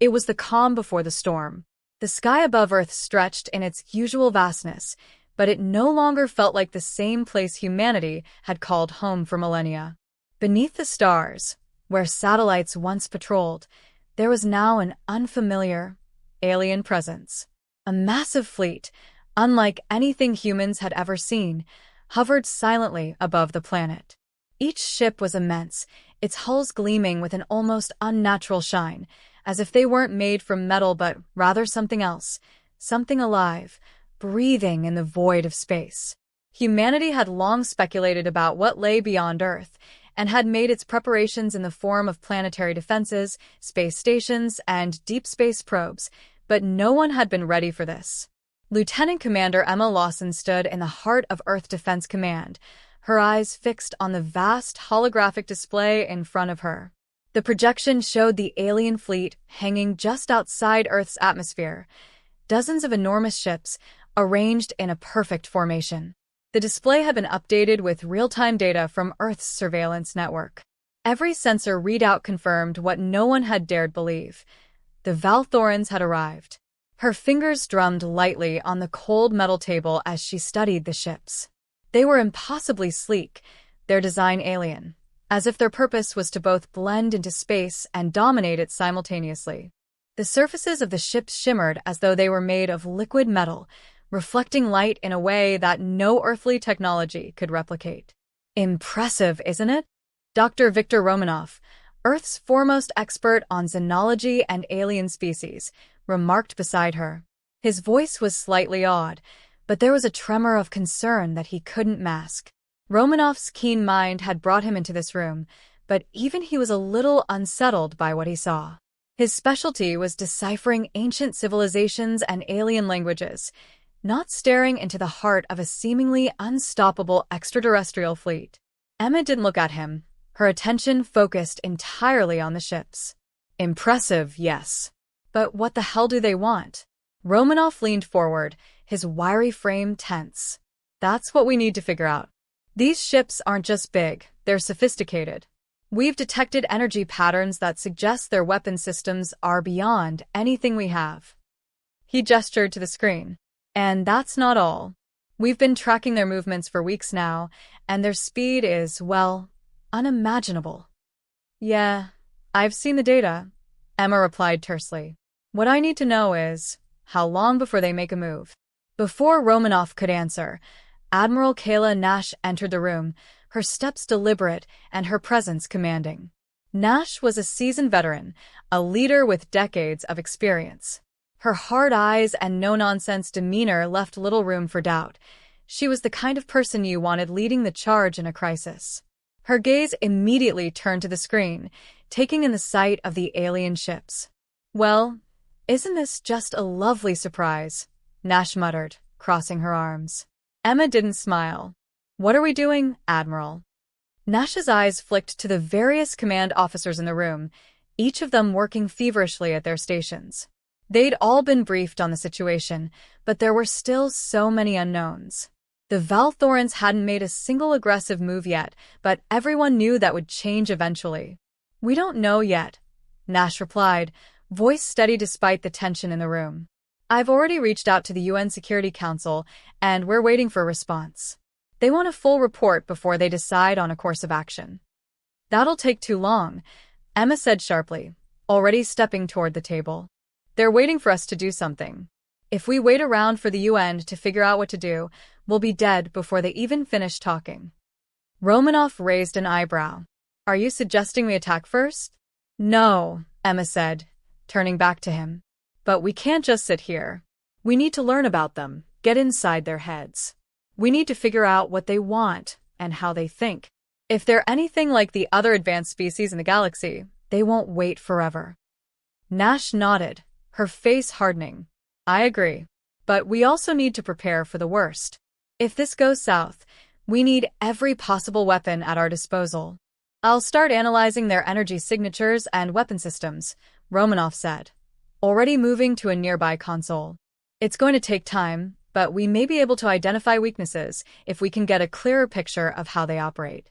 It was the calm before the storm. The sky above Earth stretched in its usual vastness, but it no longer felt like the same place humanity had called home for millennia. Beneath the stars, where satellites once patrolled, there was now an unfamiliar, alien presence. A massive fleet, unlike anything humans had ever seen, hovered silently above the planet. Each ship was immense, its hulls gleaming with an almost unnatural shine, as if they weren't made from metal but rather something else, something alive, breathing in the void of space. Humanity had long speculated about what lay beyond Earth, and had made its preparations in the form of planetary defenses, space stations, and deep space probes, but no one had been ready for this. Lieutenant Commander Emma Lawson stood in the heart of Earth Defense Command, her eyes fixed on the vast holographic display in front of her. The projection showed the alien fleet hanging just outside Earth's atmosphere, dozens of enormous ships arranged in a perfect formation. The display had been updated with real-time data from Earth's surveillance network. Every sensor readout confirmed what no one had dared believe. The Valthorans had arrived. Her fingers drummed lightly on the cold metal table as she studied the ships. They were impossibly sleek, their design alien, as if their purpose was to both blend into space and dominate it simultaneously. The surfaces of the ships shimmered as though they were made of liquid metal, reflecting light in a way that no earthly technology could replicate. Impressive, isn't it? Dr. Viktor Romanov, Earth's foremost expert on xenology and alien species, remarked beside her. His voice was slightly awed, but there was a tremor of concern that he couldn't mask. Romanov's keen mind had brought him into this room, but even he was a little unsettled by what he saw. His specialty was deciphering ancient civilizations and alien languages, not staring into the heart of a seemingly unstoppable extraterrestrial fleet. Emma didn't look at him, her attention focused entirely on the ships. Impressive, yes. But what the hell do they want? Romanov leaned forward, his wiry frame tense. That's what we need to figure out. These ships aren't just big, they're sophisticated. We've detected energy patterns that suggest their weapon systems are beyond anything we have. He gestured to the screen. And that's not all. We've been tracking their movements for weeks now, and their speed is, well, unimaginable. Yeah, I've seen the data, Emma replied tersely. What I need to know is, how long before they make a move? Before Romanov could answer, Admiral Kayla Nash entered the room, her steps deliberate and her presence commanding. Nash was a seasoned veteran, a leader with decades of experience. Her hard eyes and no-nonsense demeanor left little room for doubt. She was the kind of person you wanted leading the charge in a crisis. Her gaze immediately turned to the screen, taking in the sight of the alien ships. Well, isn't this just a lovely surprise? Nash muttered, crossing her arms. Emma didn't smile. What are we doing, Admiral? Nash's eyes flicked to the various command officers in the room, each of them working feverishly at their stations. They'd all been briefed on the situation, but there were still so many unknowns. The Valthorans hadn't made a single aggressive move yet, but everyone knew that would change eventually. We don't know yet, Nash replied, voice steady despite the tension in the room. I've already reached out to the UN Security Council, and we're waiting for a response. They want a full report before they decide on a course of action. That'll take too long, Emma said sharply, already stepping toward the table. They're waiting for us to do something. If we wait around for the UN to figure out what to do, we'll be dead before they even finish talking. Romanov raised an eyebrow. Are you suggesting we attack first? No, Emma said, turning back to him. But we can't just sit here. We need to learn about them, get inside their heads. We need to figure out what they want and how they think. If they're anything like the other advanced species in the galaxy, they won't wait forever. Nash nodded, her face hardening. I agree. But we also need to prepare for the worst. If this goes south, we need every possible weapon at our disposal. I'll start analyzing their energy signatures and weapon systems, Romanov said, already moving to a nearby console. It's going to take time, but we may be able to identify weaknesses if we can get a clearer picture of how they operate.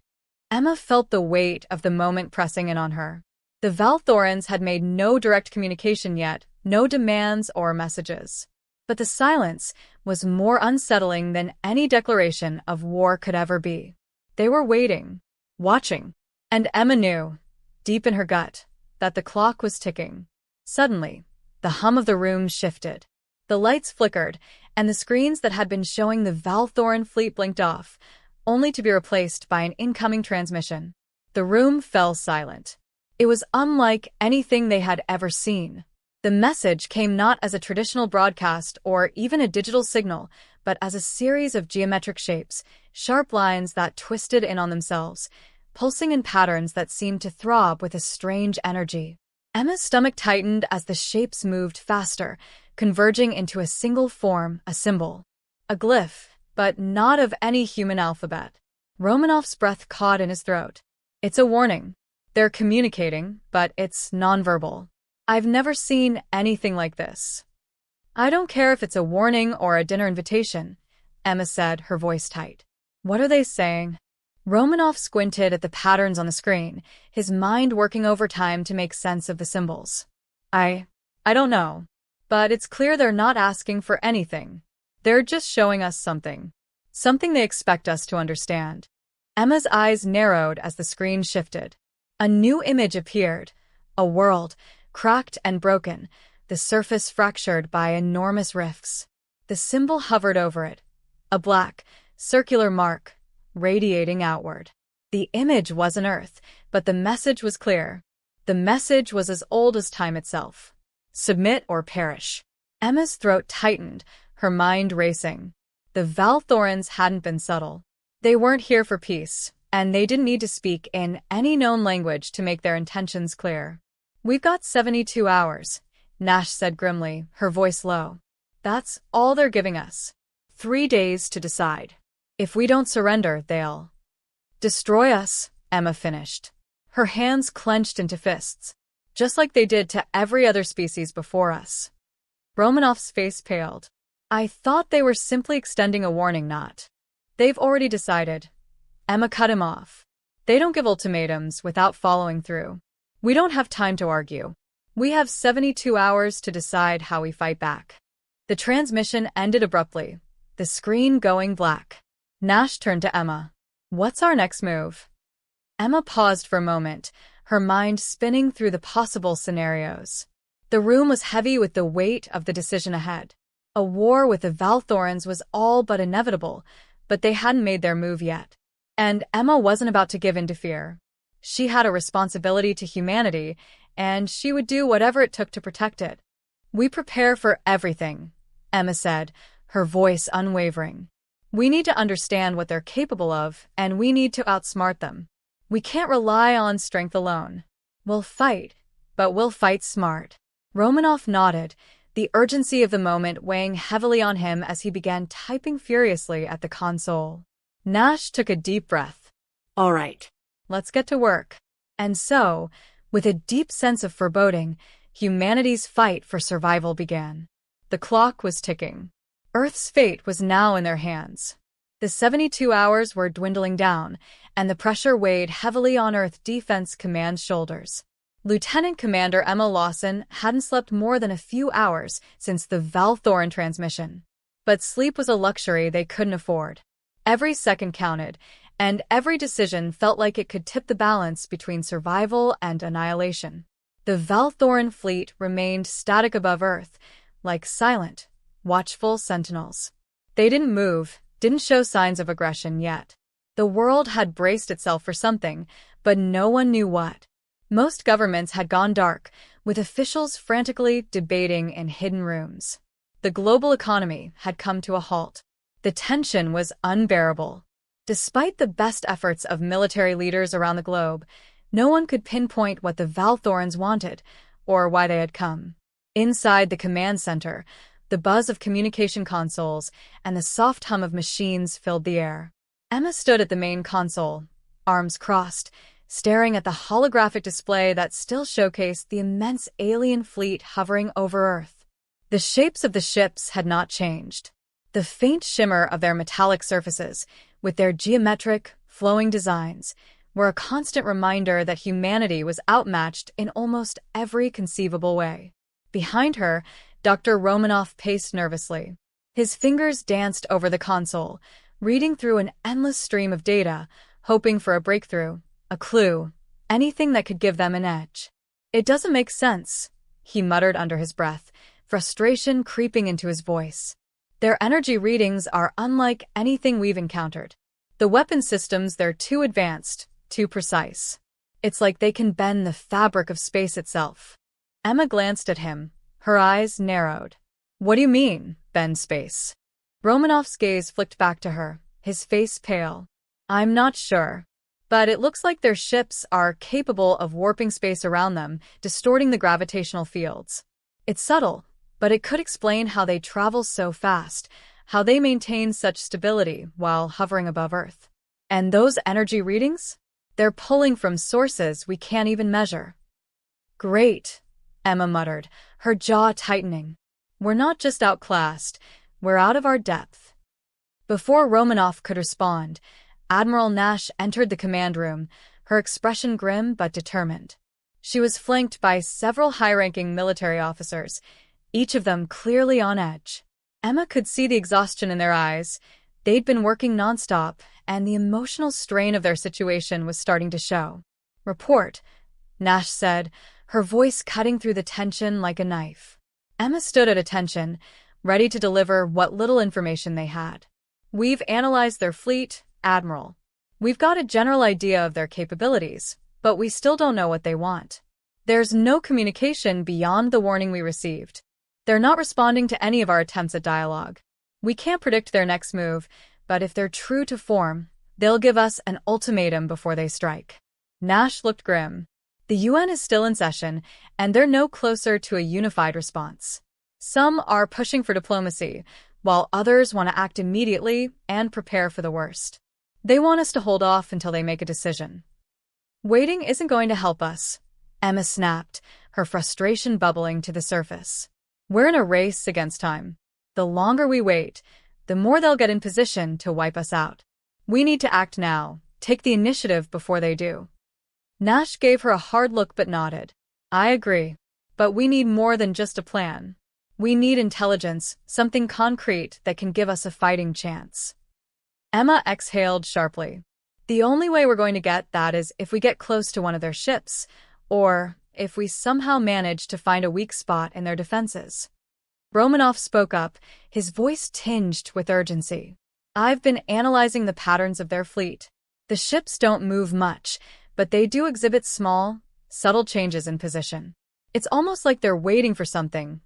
Emma felt the weight of the moment pressing in on her. The Valthorans had made no direct communication yet, no demands or messages. But the silence was more unsettling than any declaration of war could ever be. They were waiting, watching, and Emma knew, deep in her gut, that the clock was ticking. Suddenly, the hum of the room shifted. The lights flickered, and the screens that had been showing the Valthoran fleet blinked off, only to be replaced by an incoming transmission. The room fell silent. It was unlike anything they had ever seen. The message came not as a traditional broadcast or even a digital signal, but as a series of geometric shapes, sharp lines that twisted in on themselves, pulsing in patterns that seemed to throb with a strange energy. Emma's stomach tightened as the shapes moved faster, converging into a single form, a symbol. A glyph, but not of any human alphabet. Romanov's breath caught in his throat. It's a warning. They're communicating, but it's nonverbal. I've never seen anything like this. I don't care if it's a warning or a dinner invitation, Emma said, her voice tight. What are they saying? Romanov squinted at the patterns on the screen, his mind working overtime to make sense of the symbols. I don't know. But it's clear they're not asking for anything. They're just showing us something. Something they expect us to understand. Emma's eyes narrowed as the screen shifted. A new image appeared. A world, cracked and broken, the surface fractured by enormous rifts. The symbol hovered over it. A black, circular mark, radiating outward. The image wasn't Earth, but the message was clear. The message was as old as time itself. Submit or perish. Emma's throat tightened, her mind racing. The Valthorans hadn't been subtle. They weren't here for peace, and they didn't need to speak in any known language to make their intentions clear. We've got 72 hours, Nash said grimly, her voice low. That's all they're giving us. 3 days to decide. If we don't surrender, they'll destroy us, Emma finished. Her hands clenched into fists, just like they did to every other species before us. Romanov's face paled. I thought they were simply extending a warning, not. They've already decided. Emma cut him off. They don't give ultimatums without following through. We don't have time to argue. We have 72 hours to decide how we fight back. The transmission ended abruptly, the screen going black. Nash turned to Emma. What's our next move? Emma paused for a moment, her mind spinning through the possible scenarios. The room was heavy with the weight of the decision ahead. A war with the Valthorans was all but inevitable, but they hadn't made their move yet. And Emma wasn't about to give in to fear. She had a responsibility to humanity, and she would do whatever it took to protect it. We prepare for everything, Emma said, her voice unwavering. We need to understand what they're capable of, and we need to outsmart them. We can't rely on strength alone. We'll fight, but we'll fight smart. Romanov nodded, the urgency of the moment weighing heavily on him as he began typing furiously at the console. Nash took a deep breath. All right. Let's get to work. And so, with a deep sense of foreboding, humanity's fight for survival began. The clock was ticking. Earth's fate was now in their hands. The 72 hours were dwindling down, and the pressure weighed heavily on Earth Defense Command's shoulders. Lieutenant Commander Emma Lawson hadn't slept more than a few hours since the Valthoran transmission. But sleep was a luxury they couldn't afford. Every second counted, and every decision felt like it could tip the balance between survival and annihilation. The Valthoran fleet remained static above Earth, like silent, watchful sentinels. They didn't move, didn't show signs of aggression yet. The world had braced itself for something, but no one knew what. Most governments had gone dark, with officials frantically debating in hidden rooms. The global economy had come to a halt. The tension was unbearable. Despite the best efforts of military leaders around the globe, no one could pinpoint what the Valthorans wanted or why they had come. Inside the command center, the buzz of communication consoles and the soft hum of machines filled the air. Emma stood at the main console, arms crossed, staring at the holographic display that still showcased the immense alien fleet hovering over Earth. The shapes of the ships had not changed. The faint shimmer of their metallic surfaces, with their geometric, flowing designs, were a constant reminder that humanity was outmatched in almost every conceivable way. Behind her, Dr. Romanoff paced nervously. His fingers danced over the console, reading through an endless stream of data, hoping for a breakthrough, a clue, anything that could give them an edge. "It doesn't make sense," he muttered under his breath, frustration creeping into his voice. "Their energy readings are unlike anything we've encountered. The weapon systems, they're too advanced, too precise. It's like they can bend the fabric of space itself." Emma glanced at him, her eyes narrowed. "What do you mean, bend space?" Romanoff's gaze flicked back to her, his face pale. "I'm not sure. But it looks like their ships are capable of warping space around them, distorting the gravitational fields. It's subtle, but it could explain how they travel so fast, how they maintain such stability while hovering above Earth. And those energy readings? They're pulling from sources we can't even measure." "Great," Emma muttered, her jaw tightening. "We're not just outclassed, we're out of our depth." Before Romanoff could respond, Admiral Nash entered the command room, her expression grim but determined. She was flanked by several high-ranking military officers, each of them clearly on edge. Emma could see the exhaustion in their eyes. They'd been working nonstop, and the emotional strain of their situation was starting to show. "Report," Nash said, her voice cutting through the tension like a knife. Emma stood at attention, ready to deliver what little information they had. "We've analyzed their fleet, Admiral. We've got a general idea of their capabilities, but we still don't know what they want. There's no communication beyond the warning we received. They're not responding to any of our attempts at dialogue. We can't predict their next move, but if they're true to form, they'll give us an ultimatum before they strike." Nash looked grim. The UN is still in session, and they're no closer to a unified response. Some are pushing for diplomacy, while others want to act immediately and prepare for the worst. They want us to hold off until they make a decision. "Waiting isn't going to help us," Emma snapped, her frustration bubbling to the surface. "We're in a race against time. The longer we wait, the more they'll get in position to wipe us out. We need to act now, take the initiative before they do." Nash gave her a hard look but nodded. "I agree. But we need more than just a plan. We need intelligence, something concrete that can give us a fighting chance." Emma exhaled sharply. "The only way we're going to get that is if we get close to one of their ships, or if we somehow manage to find a weak spot in their defenses." Romanoff spoke up, his voice tinged with urgency. "I've been analyzing the patterns of their fleet. The ships don't move much, but they do exhibit small, subtle changes in position. It's almost like they're waiting for something,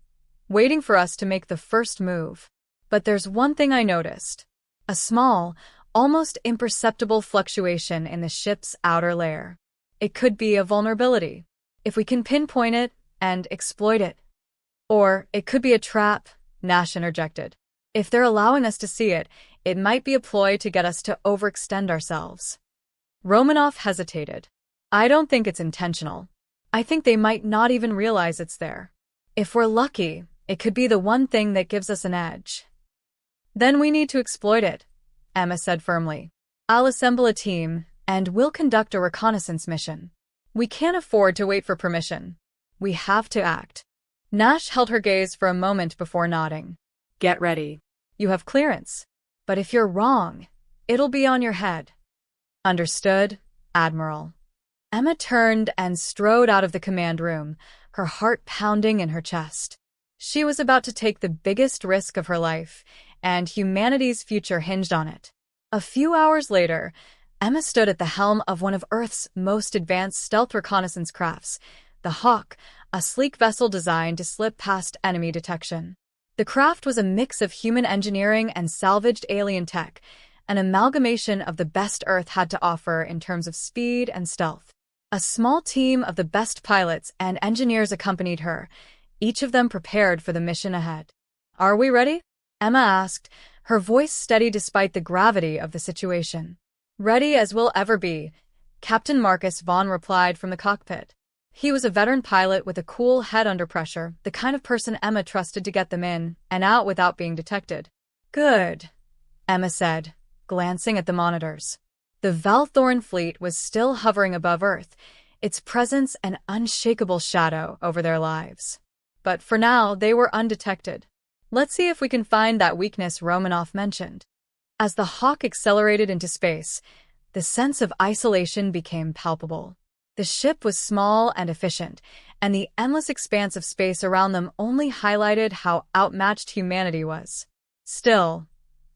waiting for us to make the first move. But there's one thing I noticed. A small, almost imperceptible fluctuation in the ship's outer layer. It could be a vulnerability, if we can pinpoint it and exploit it. Or it could be a trap," Nash interjected. "If they're allowing us to see it, it might be a ploy to get us to overextend ourselves." Romanoff hesitated. "I don't think it's intentional. I think they might not even realize it's there. If we're lucky, it could be the one thing that gives us an edge." "Then we need to exploit it," Emma said firmly. "I'll assemble a team, and we'll conduct a reconnaissance mission. We can't afford to wait for permission. We have to act." Nash held her gaze for a moment before nodding. "Get ready. You have clearance. But if you're wrong, it'll be on your head." "Understood, Admiral." Emma turned and strode out of the command room, her heart pounding in her chest. She was about to take the biggest risk of her life, and humanity's future hinged on it. A few hours later, Emma stood at the helm of one of Earth's most advanced stealth reconnaissance crafts, the Hawk, a sleek vessel designed to slip past enemy detection. The craft was a mix of human engineering and salvaged alien tech, an amalgamation of the best Earth had to offer in terms of speed and stealth. A small team of the best pilots and engineers accompanied her, each of them prepared for the mission ahead. "Are we ready?" Emma asked, her voice steady despite the gravity of the situation. "Ready as we'll ever be," Captain Marcus Vaughn replied from the cockpit. He was a veteran pilot with a cool head under pressure, the kind of person Emma trusted to get them in and out without being detected. "Good," Emma said, glancing at the monitors. The Valthorn fleet was still hovering above Earth, its presence an unshakable shadow over their lives. But for now, they were undetected. Let's see if we can find that weakness Romanoff mentioned. As the Hawk accelerated into space, the sense of isolation became palpable. The ship was small and efficient, and the endless expanse of space around them only highlighted how outmatched humanity was. Still,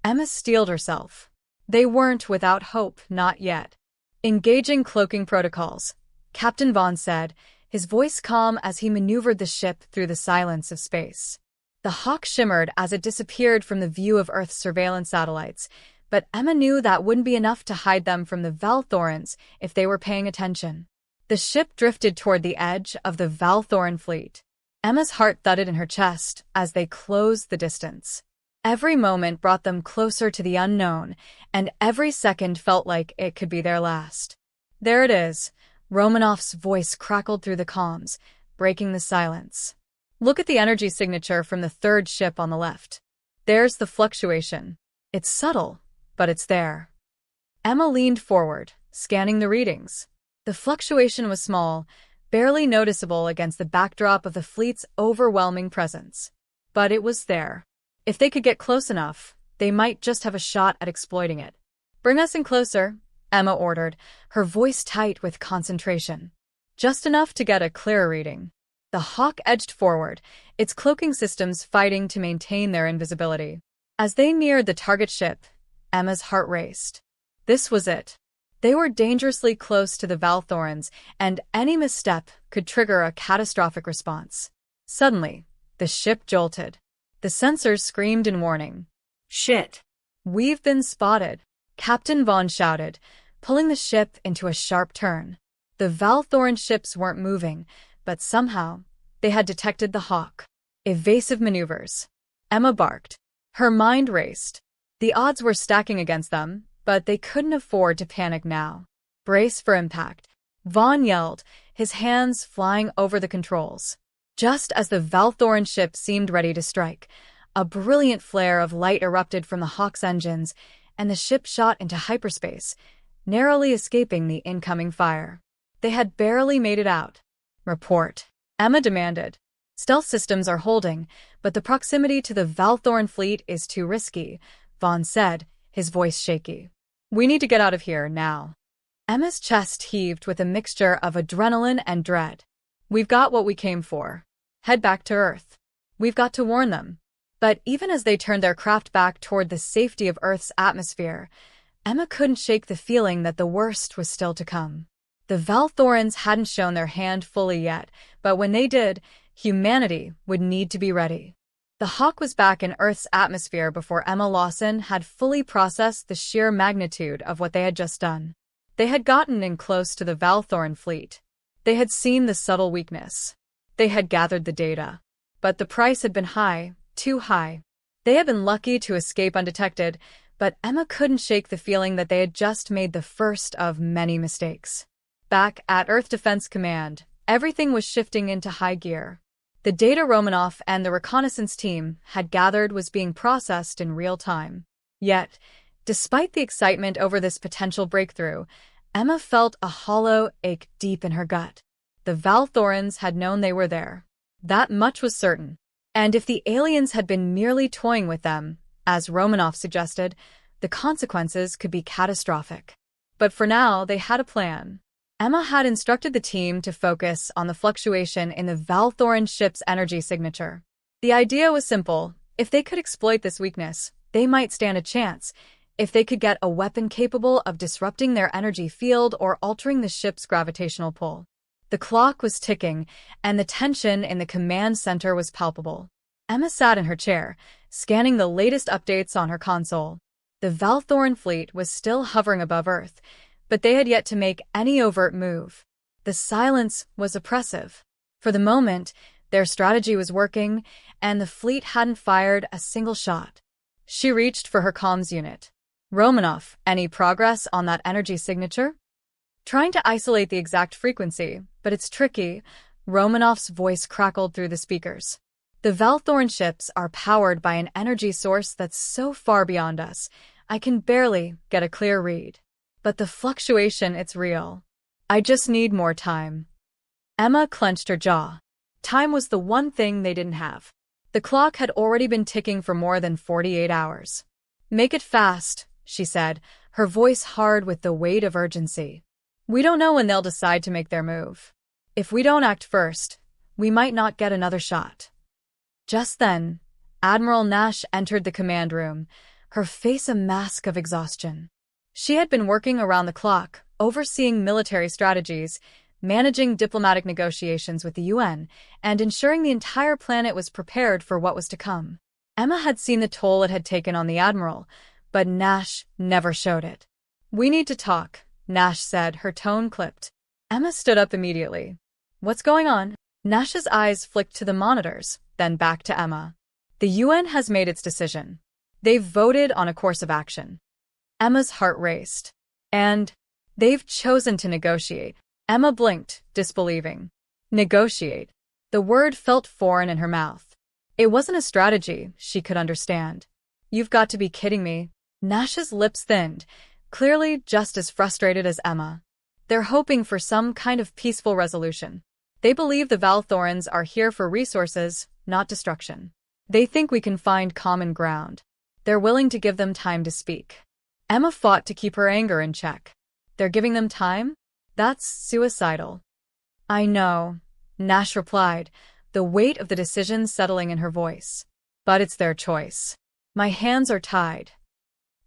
Emma steeled herself. They weren't without hope, not yet. Engaging cloaking protocols, Captain Vaughn said, his voice calm as he maneuvered the ship through the silence of space. The Hawk shimmered as it disappeared from the view of Earth's surveillance satellites, but Emma knew that wouldn't be enough to hide them from the Valthorans if they were paying attention. The ship drifted toward the edge of the Valthoran fleet. Emma's heart thudded in her chest as they closed the distance. Every moment brought them closer to the unknown, and every second felt like it could be their last. There it is. Romanoff's voice crackled through the comms, breaking the silence. Look at the energy signature from the third ship on the left. There's the fluctuation. It's subtle, but it's there. Emma leaned forward, scanning the readings. The fluctuation was small, barely noticeable against the backdrop of the fleet's overwhelming presence. But it was there. If they could get close enough, they might just have a shot at exploiting it. "Bring us in closer," Emma ordered, her voice tight with concentration. Just enough to get a clearer reading. The Hawk edged forward, its cloaking systems fighting to maintain their invisibility. As they neared the target ship, Emma's heart raced. This was it. They were dangerously close to the Valthorans, and any misstep could trigger a catastrophic response. Suddenly, the ship jolted. The sensors screamed in warning. "Shit! We've been spotted," Captain Vaughn shouted, pulling the ship into a sharp turn. The Valthoran ships weren't moving, but somehow, they had detected the Hawk. Evasive maneuvers. Emma barked. Her mind raced. The odds were stacking against them, but they couldn't afford to panic now. "Brace for impact," Vaughn yelled, his hands flying over the controls. Just as the Valthoran ship seemed ready to strike, a brilliant flare of light erupted from the Hawk's engines, and the ship shot into hyperspace, narrowly escaping the incoming fire. They had barely made it out. "Report," Emma demanded. "Stealth systems are holding, but the proximity to the Valthoran fleet is too risky," Vaughn said, his voice shaky. "We need to get out of here, now." Emma's chest heaved with a mixture of adrenaline and dread. "We've got what we came for. Head back to Earth. We've got to warn them." But even as they turned their craft back toward the safety of Earth's atmosphere, Emma couldn't shake the feeling that the worst was still to come. The Valthorans hadn't shown their hand fully yet, but when they did, humanity would need to be ready. The Hawk was back in Earth's atmosphere before Emma Lawson had fully processed the sheer magnitude of what they had just done. They had gotten in close to the Valthoran fleet. They had seen the subtle weakness. They had gathered the data. But the price had been high, too high. They had been lucky to escape undetected, but Emma couldn't shake the feeling that they had just made the first of many mistakes. Back at Earth Defense Command, everything was shifting into high gear. The data Romanoff and the reconnaissance team had gathered was being processed in real time. Yet, despite the excitement over this potential breakthrough, Emma felt a hollow ache deep in her gut. The Valthorans had known they were there. That much was certain. And if the aliens had been merely toying with them, as Romanoff suggested, the consequences could be catastrophic. But for now, they had a plan. Emma had instructed the team to focus on the fluctuation in the Valthoran ship's energy signature. The idea was simple. If they could exploit this weakness, they might stand a chance. If they could get a weapon capable of disrupting their energy field or altering the ship's gravitational pull. The clock was ticking, and the tension in the command center was palpable. Emma sat in her chair, scanning the latest updates on her console. The Valthoran fleet was still hovering above Earth, but they had yet to make any overt move. The silence was oppressive. For the moment, their strategy was working, and the fleet hadn't fired a single shot. She reached for her comms unit. "Romanoff, any progress on that energy signature?" "Trying to isolate the exact frequency, but it's tricky," Romanoff's voice crackled through the speakers. "The Valthoran ships are powered by an energy source that's so far beyond us, I can barely get a clear read." But the fluctuation, it's real. I just need more time. Emma clenched her jaw. Time was the one thing they didn't have. The clock had already been ticking for more than 48 hours. Make it fast, she said, her voice hard with the weight of urgency. We don't know when they'll decide to make their move. If we don't act first, we might not get another shot. Just then, Admiral Nash entered the command room, her face a mask of exhaustion. She had been working around the clock, overseeing military strategies, managing diplomatic negotiations with the UN, and ensuring the entire planet was prepared for what was to come. Emma had seen the toll it had taken on the Admiral, but Nash never showed it. We need to talk, Nash said, her tone clipped. Emma stood up immediately. What's going on? Nash's eyes flicked to the monitors, then back to Emma. The UN has made its decision. They've voted on a course of action. Emma's heart raced. And they've chosen to negotiate. Emma blinked, disbelieving. Negotiate. The word felt foreign in her mouth. It wasn't a strategy she could understand. You've got to be kidding me. Nash's lips thinned, clearly just as frustrated as Emma. They're hoping for some kind of peaceful resolution. They believe the Valthorans are here for resources, not destruction. They think we can find common ground. They're willing to give them time to speak. Emma fought to keep her anger in check. They're giving them time? That's suicidal. I know, Nash replied, the weight of the decision settling in her voice. But it's their choice. My hands are tied.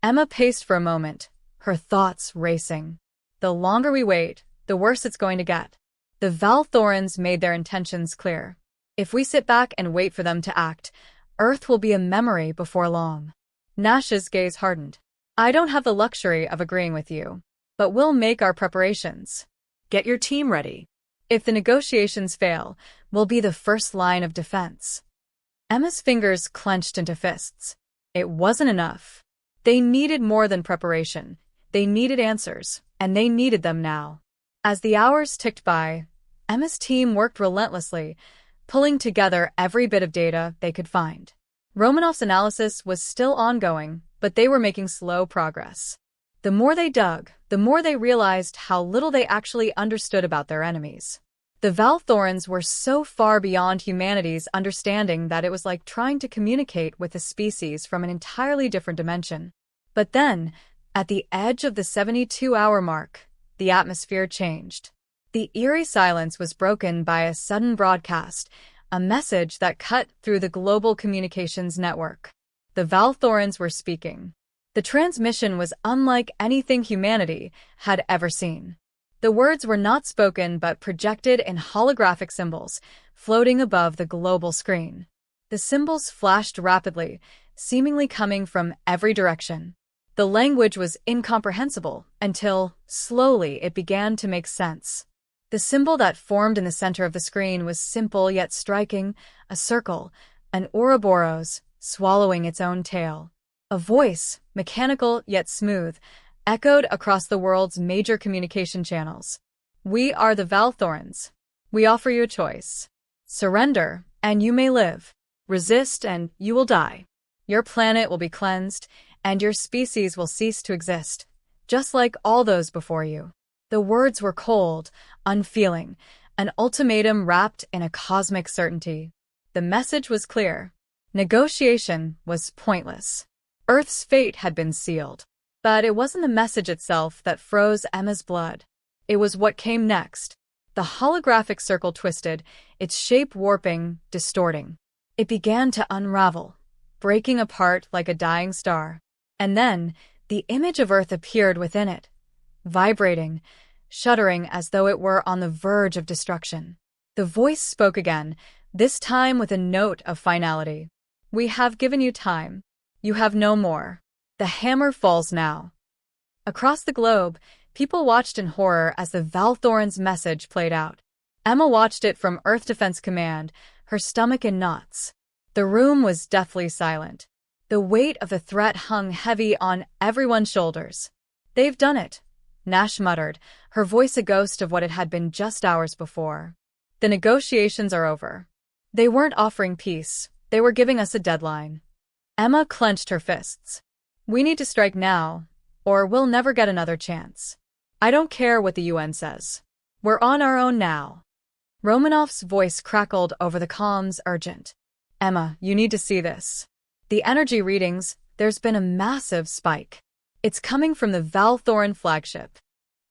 Emma paced for a moment, her thoughts racing. The longer we wait, the worse it's going to get. The Valthorans made their intentions clear. If we sit back and wait for them to act, Earth will be a memory before long. Nash's gaze hardened. I don't have the luxury of agreeing with you, but we'll make our preparations. Get your team ready. If the negotiations fail, we'll be the first line of defense. Emma's fingers clenched into fists. It wasn't enough. They needed more than preparation. They needed answers, and they needed them now. As the hours ticked by, Emma's team worked relentlessly, pulling together every bit of data they could find. Romanov's analysis was still ongoing, but they were making slow progress. The more they dug, the more they realized how little they actually understood about their enemies. The Valthorans were so far beyond humanity's understanding that it was like trying to communicate with a species from an entirely different dimension. But then, at the edge of the 72-hour mark, the atmosphere changed. The eerie silence was broken by a sudden broadcast, a message that cut through the global communications network. The Valthorans were speaking. The transmission was unlike anything humanity had ever seen. The words were not spoken but projected in holographic symbols, floating above the global screen. The symbols flashed rapidly, seemingly coming from every direction. The language was incomprehensible until, slowly, it began to make sense. The symbol that formed in the center of the screen was simple yet striking, a circle, an Ouroboros, swallowing its own tail. A voice, mechanical yet smooth, echoed across the world's major communication channels. We are the Valthorans. We offer you a choice. Surrender, and you may live. Resist, and you will die. Your planet will be cleansed, and your species will cease to exist, just like all those before you. The words were cold, unfeeling, an ultimatum wrapped in a cosmic certainty. The message was clear. Negotiation was pointless. Earth's fate had been sealed. But it wasn't the message itself that froze Emma's blood. It was what came next. The holographic circle twisted, its shape warping, distorting. It began to unravel, breaking apart like a dying star. And then, the image of Earth appeared within it, vibrating, shuddering as though it were on the verge of destruction. The voice spoke again, this time with a note of finality. We have given you time. You have no more. The hammer falls now. Across the globe, people watched in horror as the Valthorans' message played out. Emma watched it from Earth Defense Command, her stomach in knots. The room was deathly silent. The weight of the threat hung heavy on everyone's shoulders. They've done it, Nash muttered, her voice a ghost of what it had been just hours before. The negotiations are over. They weren't offering peace, they were giving us a deadline. Emma clenched her fists. We need to strike now, or we'll never get another chance. I don't care what the UN says. We're on our own now. Romanov's voice crackled over the comms, urgent. Emma, you need to see this. The energy readings, there's been a massive spike. It's coming from the Valthoran flagship.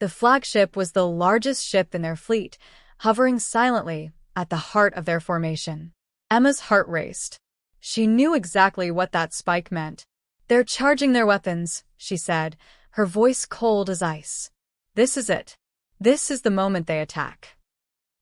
The flagship was the largest ship in their fleet, hovering silently at the heart of their formation. Emma's heart raced. She knew exactly what that spike meant. They're charging their weapons, she said, her voice cold as ice. This is it. This is the moment they attack.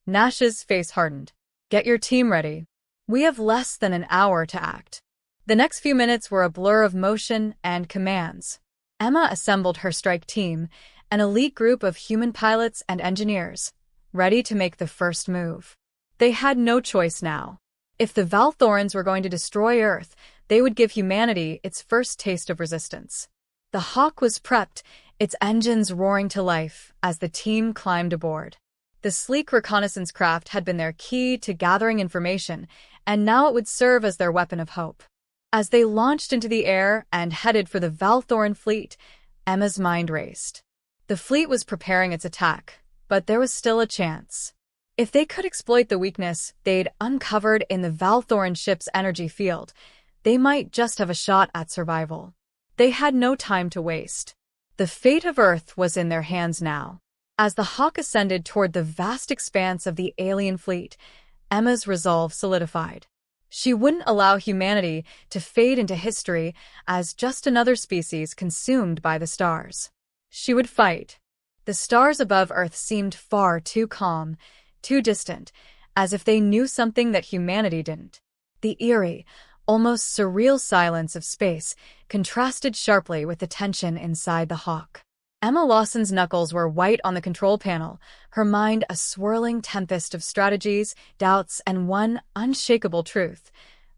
Nash's face hardened. Get your team ready. We have less than an hour to act. The next few minutes were a blur of motion and commands. Emma assembled her strike team, an elite group of human pilots and engineers, ready to make the first move. They had no choice now. If the Valthorans were going to destroy Earth, they would give humanity its first taste of resistance. The Hawk was prepped, its engines roaring to life as the team climbed aboard. The sleek reconnaissance craft had been their key to gathering information, and now it would serve as their weapon of hope. As they launched into the air and headed for the Valthoran fleet, Emma's mind raced. The fleet was preparing its attack, but there was still a chance. If they could exploit the weakness they'd uncovered in the Valthoran ship's energy field, they might just have a shot at survival. They had no time to waste. The fate of Earth was in their hands now. As the Hawk ascended toward the vast expanse of the alien fleet, Emma's resolve solidified. She wouldn't allow humanity to fade into history as just another species consumed by the stars. She would fight. The stars above Earth seemed far too calm, too distant, as if they knew something that humanity didn't. The eerie, almost surreal silence of space contrasted sharply with the tension inside the Hawk. Emma Lawson's knuckles were white on the control panel, her mind a swirling tempest of strategies, doubts, and one unshakable truth.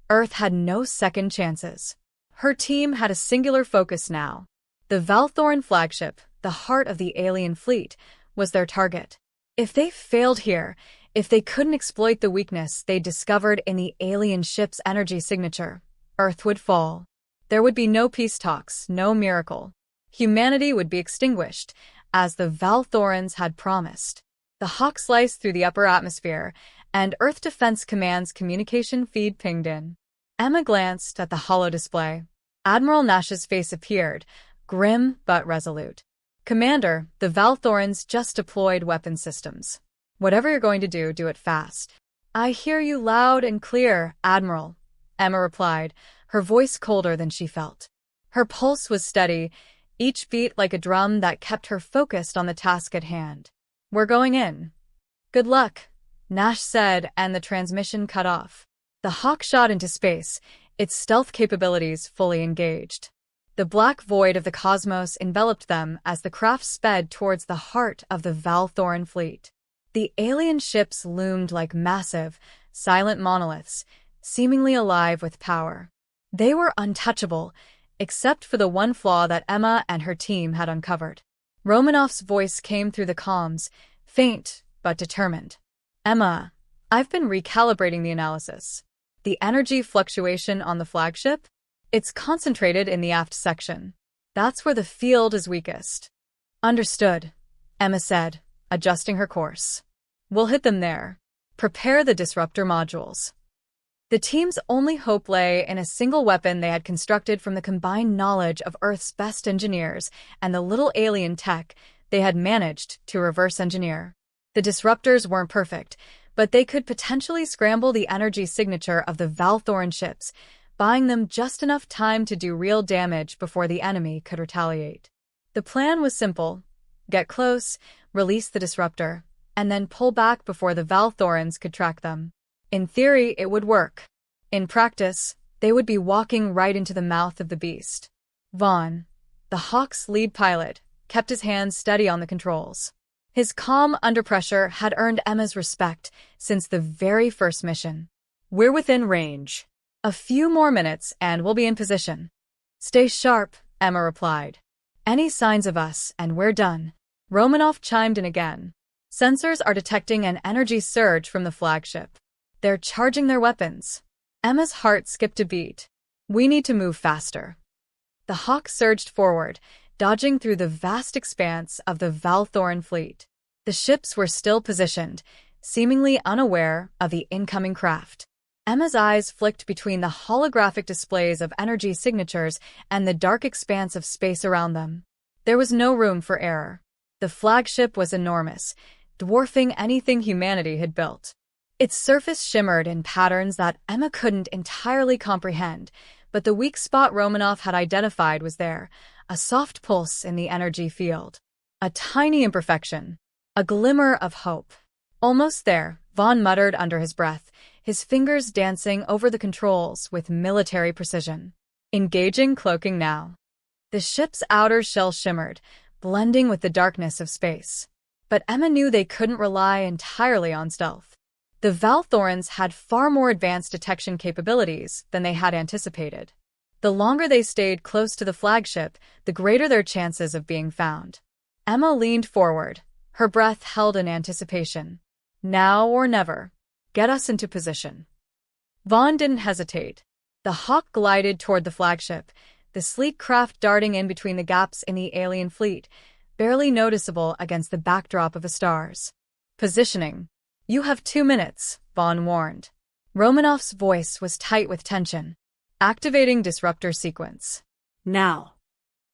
Earth had no second chances. Her team had a singular focus now. The Valthoran flagship, the heart of the alien fleet, was their target. If they failed here, if they couldn't exploit the weakness they discovered in the alien ship's energy signature, Earth would fall. There would be no peace talks, no miracle. Humanity would be extinguished, as the Valthorans had promised. The Hawk sliced through the upper atmosphere, and Earth Defense Command's communication feed pinged in. Emma glanced at the holo display. Admiral Nash's face appeared, grim but resolute. Commander, the Valthorans just deployed weapon systems. Whatever you're going to do, do it fast. I hear you loud and clear, Admiral, Emma replied, her voice colder than she felt. Her pulse was steady, each beat like a drum that kept her focused on the task at hand. We're going in. Good luck, Nash said, and the transmission cut off. The Hawk shot into space, its stealth capabilities fully engaged. The black void of the cosmos enveloped them as the craft sped towards the heart of the Valthoran fleet. The alien ships loomed like massive, silent monoliths, seemingly alive with power. They were untouchable, except for the one flaw that Emma and her team had uncovered. Romanov's voice came through the comms, faint but determined. Emma, I've been recalibrating the analysis. The energy fluctuation on the flagship? It's concentrated in the aft section. That's where the field is weakest. Understood, Emma said, adjusting her course. We'll hit them there. Prepare the disruptor modules. The team's only hope lay in a single weapon they had constructed from the combined knowledge of Earth's best engineers and the little alien tech they had managed to reverse engineer. The disruptors weren't perfect, but they could potentially scramble the energy signature of the Valthoran ships, buying them just enough time to do real damage before the enemy could retaliate. The plan was simple. Get close, release the disruptor, and then pull back before the Valthorans could track them. In theory, it would work. In practice, they would be walking right into the mouth of the beast. Vaughn, the Hawk's lead pilot, kept his hands steady on the controls. His calm under pressure had earned Emma's respect since the very first mission. We're within range. A few more minutes and we'll be in position. Stay sharp, Emma replied. Any signs of us and we're done. Romanov chimed in again. Sensors are detecting an energy surge from the flagship. They're charging their weapons. Emma's heart skipped a beat. We need to move faster. The Hawk surged forward, dodging through the vast expanse of the Valthoran fleet. The ships were still positioned, seemingly unaware of the incoming craft. Emma's eyes flicked between the holographic displays of energy signatures and the dark expanse of space around them. There was no room for error. The flagship was enormous, dwarfing anything humanity had built. Its surface shimmered in patterns that Emma couldn't entirely comprehend, but the weak spot Romanov had identified was there, a soft pulse in the energy field. A tiny imperfection. A glimmer of hope. Almost there, Vaughn muttered under his breath, his fingers dancing over the controls with military precision. Engaging cloaking now. The ship's outer shell shimmered, blending with the darkness of space. But Emma knew they couldn't rely entirely on stealth. The Valthorans had far more advanced detection capabilities than they had anticipated. The longer they stayed close to the flagship, the greater their chances of being found. Emma leaned forward, her breath held in anticipation. Now or never. Get us into position. Vaughn didn't hesitate. The Hawk glided toward the flagship, the sleek craft darting in between the gaps in the alien fleet, barely noticeable against the backdrop of the stars. Positioning. You have 2 minutes, Vaughn warned. Romanov's voice was tight with tension. Activating disruptor sequence. Now.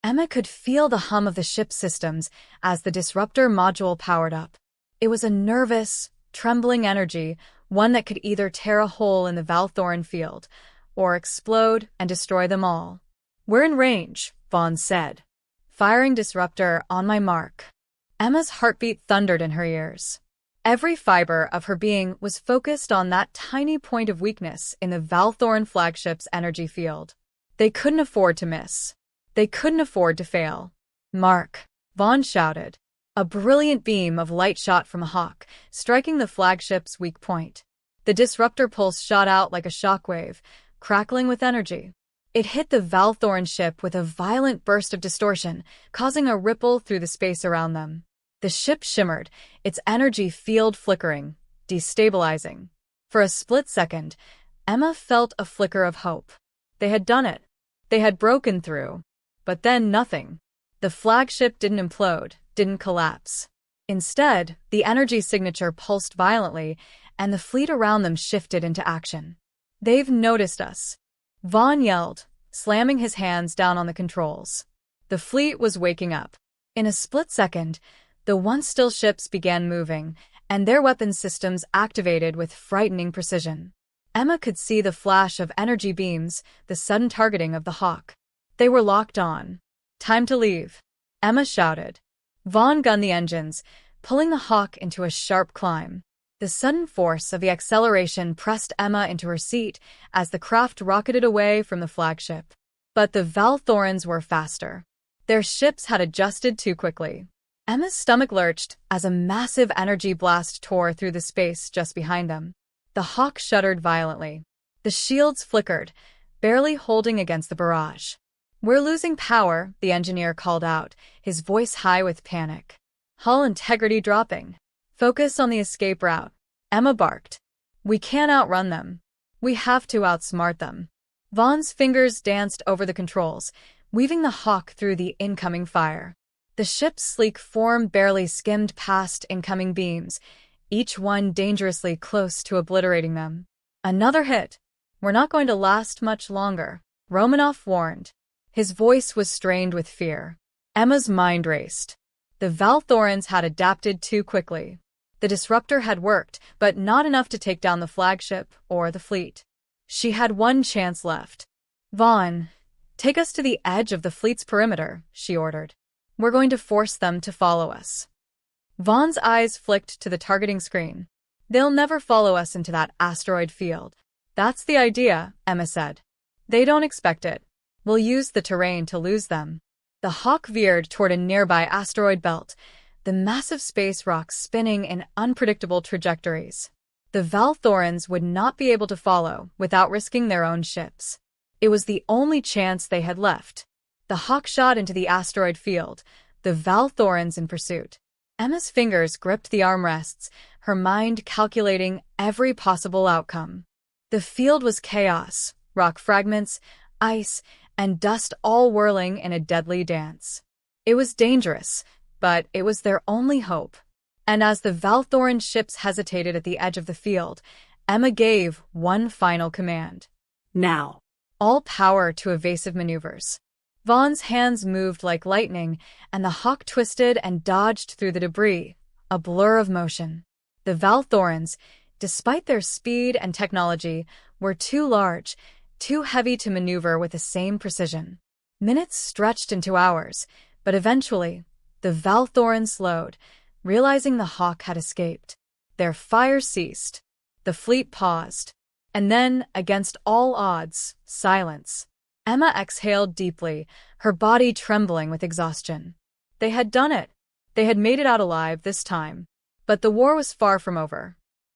Emma could feel the hum of the ship's systems as the disruptor module powered up. It was a nervous, trembling energy, one that could either tear a hole in the Valthoran field or explode and destroy them all. We're in range, Vaughn said. Firing disruptor on my mark. Emma's heartbeat thundered in her ears. Every fiber of her being was focused on that tiny point of weakness in the Valthoran flagship's energy field. They couldn't afford to miss. They couldn't afford to fail. Mark, Vaughn shouted. A brilliant beam of light shot from a Hawk, striking the flagship's weak point. The disruptor pulse shot out like a shockwave, crackling with energy. It hit the Valthoran ship with a violent burst of distortion, causing a ripple through the space around them. The ship shimmered, its energy field flickering, destabilizing. For a split second, Emma felt a flicker of hope. They had done it. They had broken through. But then nothing. The flagship didn't implode, didn't collapse. Instead, the energy signature pulsed violently, and the fleet around them shifted into action. They've noticed us. Vaughn yelled, slamming his hands down on the controls. The fleet was waking up. In a split second, the once-still ships began moving, and their weapon systems activated with frightening precision. Emma could see the flash of energy beams, the sudden targeting of the Hawk. They were locked on. Time to leave, Emma shouted. Vaughn gunned the engines, pulling the Hawk into a sharp climb. The sudden force of the acceleration pressed Emma into her seat as the craft rocketed away from the flagship. But the Valthorans were faster. Their ships had adjusted too quickly. Emma's stomach lurched as a massive energy blast tore through the space just behind them. The Hawk shuddered violently. The shields flickered, barely holding against the barrage. We're losing power, the engineer called out, his voice high with panic. Hull integrity dropping. Focus on the escape route, Emma barked. We can't outrun them. We have to outsmart them. Vaughn's fingers danced over the controls, weaving the Hawk through the incoming fire. The ship's sleek form barely skimmed past incoming beams, each one dangerously close to obliterating them. Another hit. We're not going to last much longer, Romanov warned. His voice was strained with fear. Emma's mind raced. The Valthorans had adapted too quickly. The disruptor had worked, but not enough to take down the flagship or the fleet. She had one chance left. Vaughn, take us to the edge of the fleet's perimeter, she ordered. We're going to force them to follow us. Vaughn's eyes flicked to the targeting screen. They'll never follow us into that asteroid field. That's the idea, Emma said. They don't expect it. We'll use the terrain to lose them. The Hawk veered toward a nearby asteroid belt, the massive space rocks spinning in unpredictable trajectories. The Valthorans would not be able to follow without risking their own ships. It was the only chance they had left. The Hawk shot into the asteroid field, the Valthorans in pursuit. Emma's fingers gripped the armrests, her mind calculating every possible outcome. The field was chaos, rock fragments, ice, and dust all whirling in a deadly dance. It was dangerous, but it was their only hope. And as the Valthoran ships hesitated at the edge of the field, Emma gave one final command. Now. All power to evasive maneuvers. Vaughn's hands moved like lightning, and the Hawk twisted and dodged through the debris, a blur of motion. The Valthorans, despite their speed and technology, were too large, too heavy to maneuver with the same precision. Minutes stretched into hours, but eventually, the Valthoran slowed, realizing the Hawk had escaped. Their fire ceased. The fleet paused. And then, against all odds, silence. Emma exhaled deeply, her body trembling with exhaustion. They had done it. They had made it out alive this time. But the war was far from over.